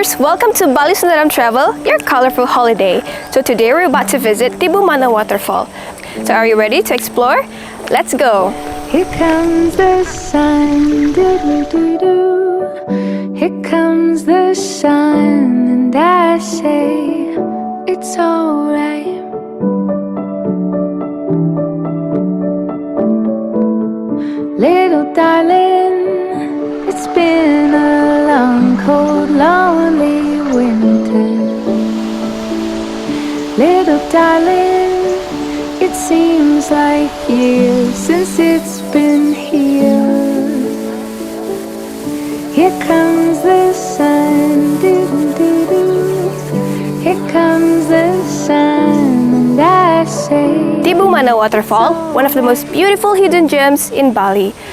viewers, welcome to Bali Sundaram Travel, your colorful holiday. So today we're about to visit Tibumana Waterfall. So are you ready to explore? Let's go! Here comes the sun, doo-doo-doo-doo. Here comes the sun, and I say it's alright. Little darling, it's been a long, cold, lonely winter. Little darling, it seems like years since it's been here. Here comes the sun, doo-doo-doo-doo. Here comes the sun, and I say Tibumana Waterfall, one of the most beautiful hidden gems in Bali.